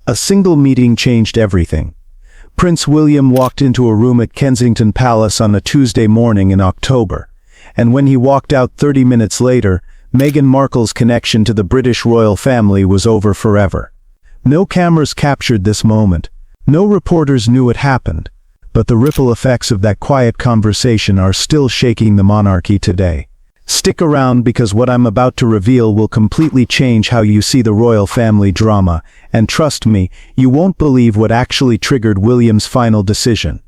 A single meeting changed everything. Prince William walked into a room at Kensington Palace on a Tuesday morning in October, and when he walked out 30 minutes later, Meghan Markle's connection to the British royal family was over forever. No cameras captured this moment. No reporters knew it happened. But the ripple effects of that quiet conversation are still shaking the monarchy today. Stick around because what I'm about to reveal will completely change how you see the royal family drama, and trust me, you won't believe what actually triggered William's final decision.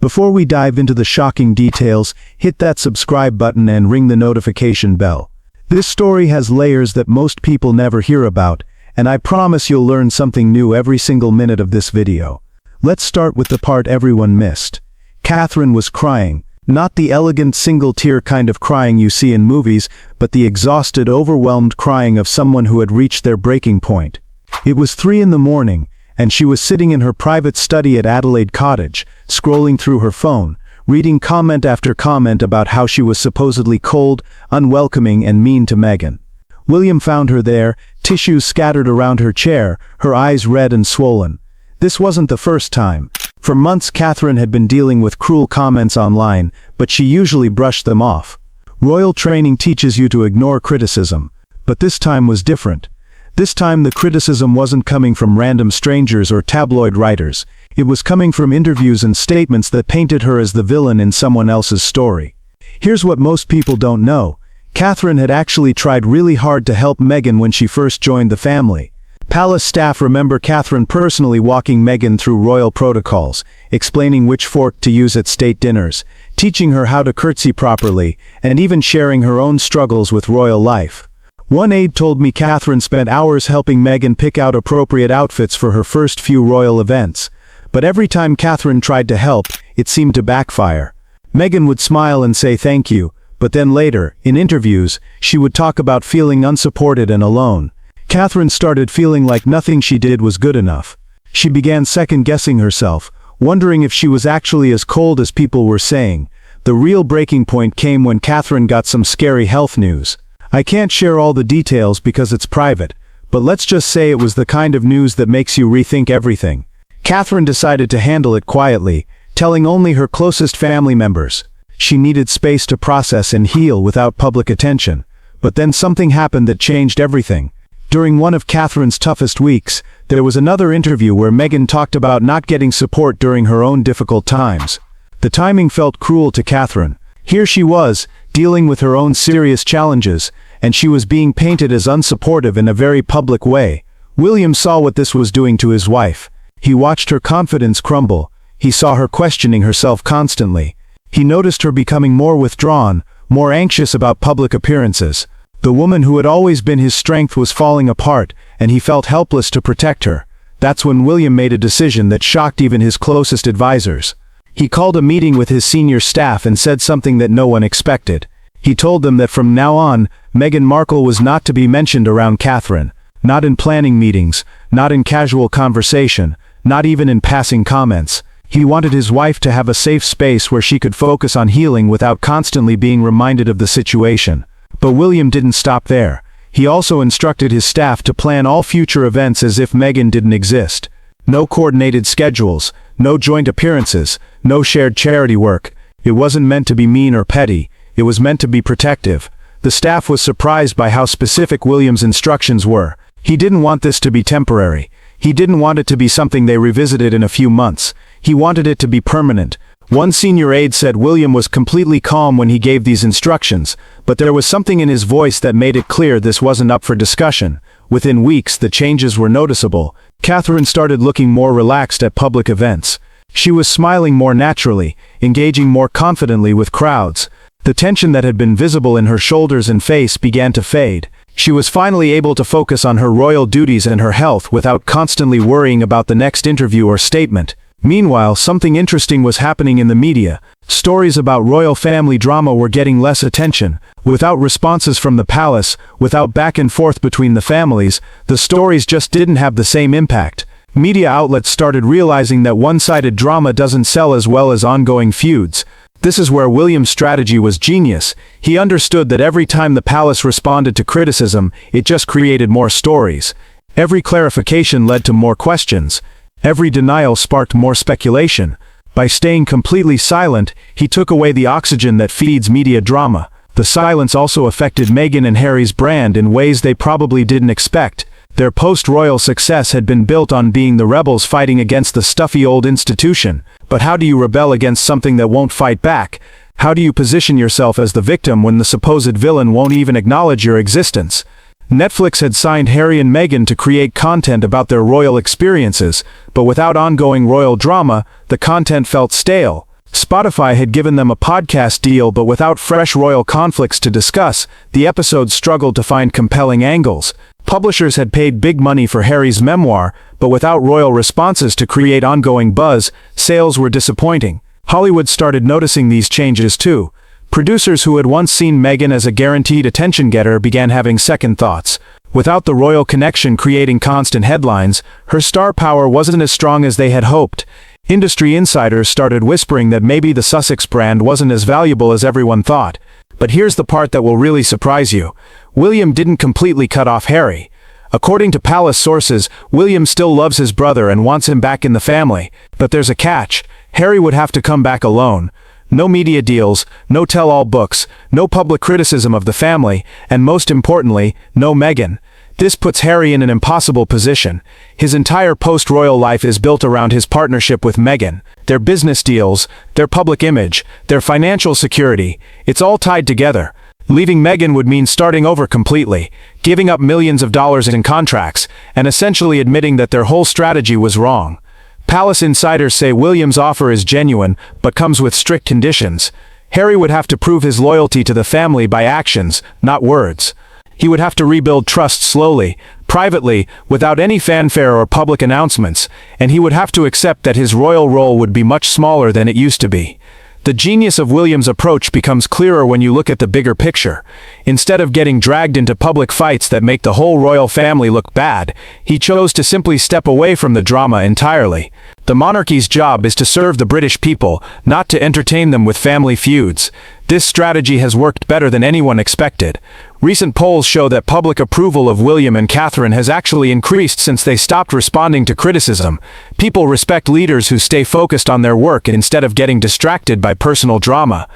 Before we dive into the shocking details, hit that subscribe button and ring the notification bell. This story has layers that most people never hear about, and I promise you'll learn something new every single minute of this video. Let's start with the part everyone missed. Catherine was crying. Not the elegant single-tear kind of crying you see in movies, but the exhausted, overwhelmed crying of someone who had reached their breaking point. It was 3 in the morning, and she was sitting in her private study at Adelaide Cottage, scrolling through her phone, reading comment after comment about how she was supposedly cold, unwelcoming, and mean to Meghan. William found her there, tissues scattered around her chair, her eyes red and swollen. This wasn't the first time. For months Catherine had been dealing with cruel comments online, but she usually brushed them off. Royal training teaches you to ignore criticism, but this time was different. This time the criticism wasn't coming from random strangers or tabloid writers. It was coming from interviews and statements that painted her as the villain in someone else's story. Here's what most people don't know. Catherine had actually tried really hard to help Meghan when she first joined the family. Palace staff remember Catherine personally walking Meghan through royal protocols, explaining which fork to use at state dinners, teaching her how to curtsy properly, and even sharing her own struggles with royal life. One aide told me Catherine spent hours helping Meghan pick out appropriate outfits for her first few royal events. But every time Catherine tried to help, it seemed to backfire. Meghan would smile and say thank you, but then later, in interviews, she would talk about feeling unsupported and alone. Catherine started feeling like nothing she did was good enough. She began second-guessing herself, wondering if she was actually as cold as people were saying. The real breaking point came when Catherine got some scary health news. I can't share all the details because it's private, but let's just say it was the kind of news that makes you rethink everything. Catherine decided to handle it quietly, telling only her closest family members. She needed space to process and heal without public attention. But then something happened that changed everything. During one of Catherine's toughest weeks, there was another interview where Meghan talked about not getting support during her own difficult times. The timing felt cruel to Catherine. Here she was, dealing with her own serious challenges, and she was being painted as unsupportive in a very public way. William saw what this was doing to his wife. He watched her confidence crumble. He saw her questioning herself constantly. He noticed her becoming more withdrawn, more anxious about public appearances. The woman who had always been his strength was falling apart, and he felt helpless to protect her. That's when William made a decision that shocked even his closest advisors. He called a meeting with his senior staff and said something that no one expected. He told them that from now on, Meghan Markle was not to be mentioned around Catherine. Not in planning meetings, not in casual conversation, not even in passing comments. He wanted his wife to have a safe space where she could focus on healing without constantly being reminded of the situation. But William didn't stop there. He also instructed his staff to plan all future events as if Meghan didn't exist. No coordinated schedules, no joint appearances, no shared charity work. It wasn't meant to be mean or petty, it was meant to be protective. The staff was surprised by how specific William's instructions were. He didn't want this to be temporary. He didn't want it to be something they revisited in a few months. He wanted it to be permanent. One senior aide said William was completely calm when he gave these instructions, but there was something in his voice that made it clear this wasn't up for discussion. Within weeks, the changes were noticeable. Catherine started looking more relaxed at public events. She was smiling more naturally, engaging more confidently with crowds. The tension that had been visible in her shoulders and face began to fade. She was finally able to focus on her royal duties and her health without constantly worrying about the next interview or statement. Meanwhile, something interesting was happening in the media. Stories about royal family drama were getting less attention. Without responses from the palace, without back and forth between the families, the stories just didn't have the same impact. Media outlets started realizing that one-sided drama doesn't sell as well as ongoing feuds. This is where William's strategy was genius. He understood that every time the palace responded to criticism, it just created more stories. Every clarification led to more questions. Every denial sparked more speculation. By staying completely silent, he took away the oxygen that feeds media drama. The silence also affected Meghan and Harry's brand in ways they probably didn't expect. Their post-royal success had been built on being the rebels fighting against the stuffy old institution. But how do you rebel against something that won't fight back? How do you position yourself as the victim when the supposed villain won't even acknowledge your existence? Netflix had signed Harry and Meghan to create content about their royal experiences, but without ongoing royal drama, the content felt stale. Spotify had given them a podcast deal, but without fresh royal conflicts to discuss, the episodes struggled to find compelling angles. Publishers had paid big money for Harry's memoir, but without royal responses to create ongoing buzz, sales were disappointing. Hollywood started noticing these changes too. Producers who had once seen Meghan as a guaranteed attention-getter began having second thoughts. Without the royal connection creating constant headlines, her star power wasn't as strong as they had hoped. Industry insiders started whispering that maybe the Sussex brand wasn't as valuable as everyone thought. But here's the part that will really surprise you. William didn't completely cut off Harry. According to palace sources, William still loves his brother and wants him back in the family. But there's a catch. Harry would have to come back alone. No media deals, no tell-all books, no public criticism of the family, and most importantly, no Meghan. This puts Harry in an impossible position. His entire post-royal life is built around his partnership with Meghan. Their business deals, their public image, their financial security, it's all tied together. Leaving Meghan would mean starting over completely, giving up millions of dollars in contracts, and essentially admitting that their whole strategy was wrong. Palace insiders say William's offer is genuine, but comes with strict conditions. Harry would have to prove his loyalty to the family by actions, not words. He would have to rebuild trust slowly, privately, without any fanfare or public announcements, and he would have to accept that his royal role would be much smaller than it used to be. The genius of William's approach becomes clearer when you look at the bigger picture. Instead of getting dragged into public fights that make the whole royal family look bad, he chose to simply step away from the drama entirely. The monarchy's job is to serve the British people, not to entertain them with family feuds. This strategy has worked better than anyone expected. Recent polls show that public approval of William and Catherine has actually increased since they stopped responding to criticism. People respect leaders who stay focused on their work instead of getting distracted by personal drama.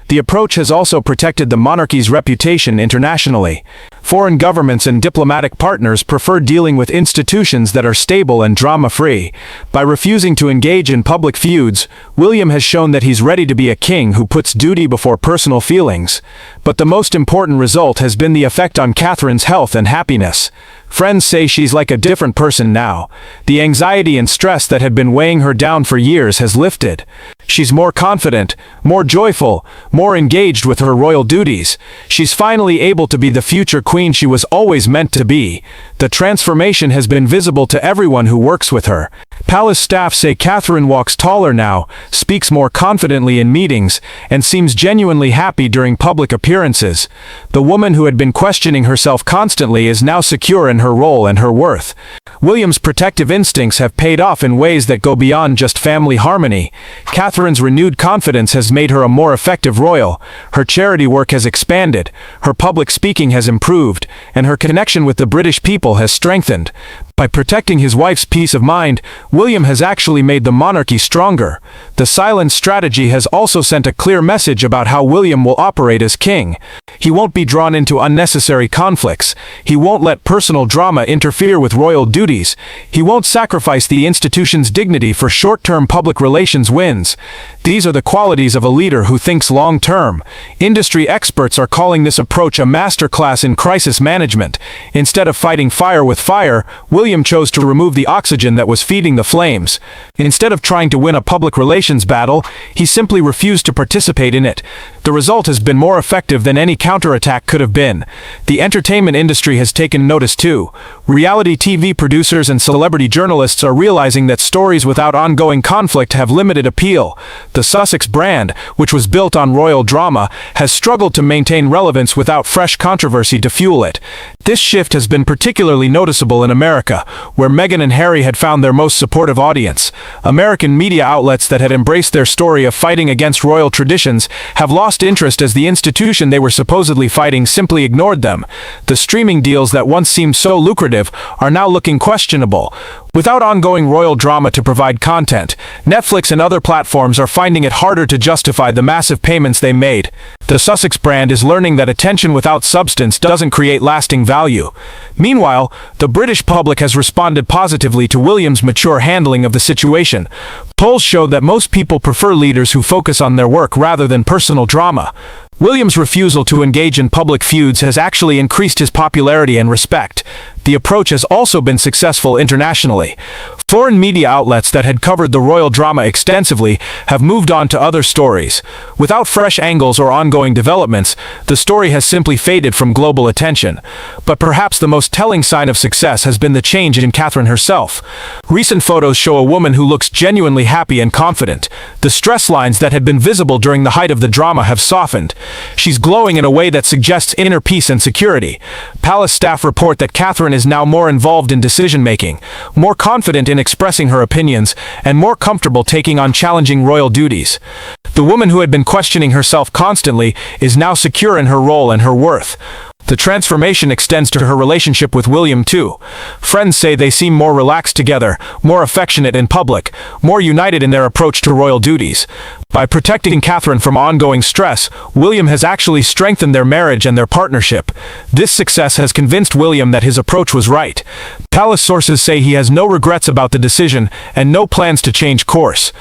The approach has also protected the monarchy's reputation internationally. Foreign governments and diplomatic partners prefer dealing with institutions that are stable and drama-free. By refusing to engage in public feuds, William has shown that he's ready to be a king who puts duty before personal feelings. But the most important result has been the effect on Catherine's health and happiness. Friends say she's like a different person now. The anxiety and stress that had been weighing her down for years has lifted. She's more confident, more joyful, more engaged with her royal duties. She's finally able to be the future queen she was always meant to be. The transformation has been visible to everyone who works with her. Palace staff say Catherine walks taller now, speaks more confidently in meetings, and seems genuinely happy during public appearances. The woman who had been questioning herself constantly is now secure in her role and her worth. William's protective instincts have paid off in ways that go beyond just family harmony. Catherine's renewed confidence has made her a more effective royal. Her charity work has expanded, her public speaking has improved, and her connection with the British people has strengthened. By protecting his wife's peace of mind, William has actually made the monarchy stronger. The silent strategy has also sent a clear message about how William will operate as king. He won't be drawn into unnecessary conflicts. He won't let personal drama interfere with royal duties. He won't sacrifice the institution's dignity for short-term public relations wins. These are the qualities of a leader who thinks long-term. Industry experts are calling this approach a masterclass in crisis management. Instead of fighting fire with fire, William chose to remove the oxygen that was feeding the flames. Instead of trying to win a public relations battle, he simply refused to participate in it. The result has been more effective than any counterattack could have been. The entertainment industry has taken notice too. Reality TV producers and celebrity journalists are realizing that stories without ongoing conflict have limited appeal. The Sussex brand, which was built on royal drama, has struggled to maintain relevance without fresh controversy to fuel it. This shift has been particularly noticeable in America, where Meghan and Harry had found their most supportive audience. American media outlets that had embraced their story of fighting against royal traditions have lost interest as the institution they were supposedly fighting simply ignored them. The streaming deals that once seemed so lucrative are now looking questionable. Without ongoing royal drama to provide content, Netflix and other platforms are finding it harder to justify the massive payments they made. The Sussex brand is learning that attention without substance doesn't create lasting value. Meanwhile, the British public has responded positively to William's mature handling of the situation. Polls show that most people prefer leaders who focus on their work rather than personal drama. William's refusal to engage in public feuds has actually increased his popularity and respect. The approach has also been successful internationally. Foreign media outlets that had covered the royal drama extensively have moved on to other stories. Without fresh angles or ongoing developments, the story has simply faded from global attention. But perhaps the most telling sign of success has been the change in Catherine herself. Recent photos show a woman who looks genuinely happy and confident. The stress lines that had been visible during the height of the drama have softened. She's glowing in a way that suggests inner peace and security. Palace staff report that Catherine is now more involved in decision-making, more confident in expressing her opinions, and more comfortable taking on challenging royal duties. The woman who had been questioning herself constantly is now secure in her role and her worth. The transformation extends to her relationship with William too. Friends say they seem more relaxed together, more affectionate in public, more united in their approach to royal duties. By protecting Catherine from ongoing stress, William has actually strengthened their marriage and their partnership. This success has convinced William that his approach was right. Palace sources say he has no regrets about the decision and no plans to change course.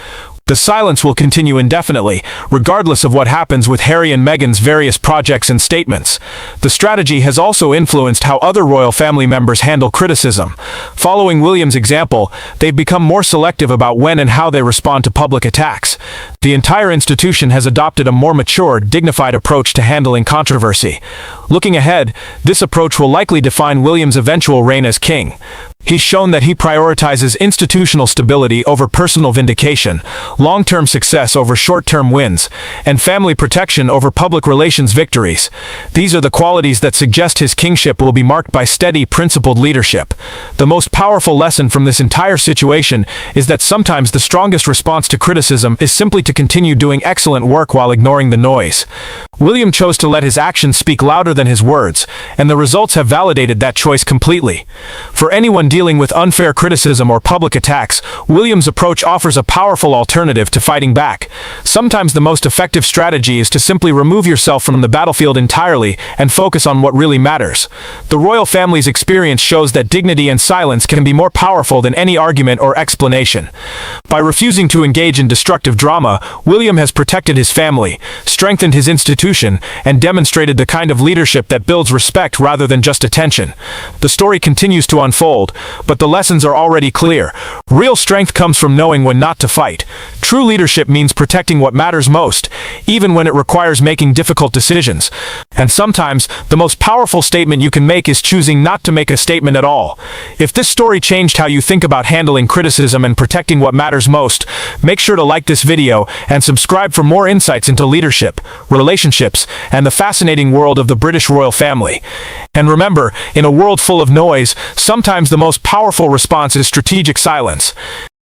The silence will continue indefinitely, regardless of what happens with Harry and Meghan's various projects and statements. The strategy has also influenced how other royal family members handle criticism. Following William's example, they've become more selective about when and how they respond to public attacks. The entire institution has adopted a more mature, dignified approach to handling controversy. Looking ahead, this approach will likely define William's eventual reign as king. He's shown that he prioritizes institutional stability over personal vindication, long-term success over short-term wins, and family protection over public relations victories. These are the qualities that suggest his kingship will be marked by steady, principled leadership. The most powerful lesson from this entire situation is that sometimes the strongest response to criticism is simply to continue doing excellent work while ignoring the noise. William chose to let his actions speak louder than his words, and the results have validated that choice completely. For anyone dealing with unfair criticism or public attacks, William's approach offers a powerful alternative to fighting back. Sometimes the most effective strategy is to simply remove yourself from the battlefield entirely and focus on what really matters. The royal family's experience shows that dignity and silence can be more powerful than any argument or explanation. By refusing to engage in destructive drama, William has protected his family, strengthened his institution, and demonstrated the kind of leadership that builds respect rather than just attention. The story continues to unfold, but the lessons are already clear. Real strength comes from knowing when not to fight. True leadership means protecting what matters most, even when it requires making difficult decisions. And sometimes, the most powerful statement you can make is choosing not to make a statement at all. If this story changed how you think about handling criticism and protecting what matters most, make sure to like this video and subscribe for more insights into leadership, relationships, and the fascinating world of the British royal family. And remember, in a world full of noise, sometimes the most powerful response is strategic silence.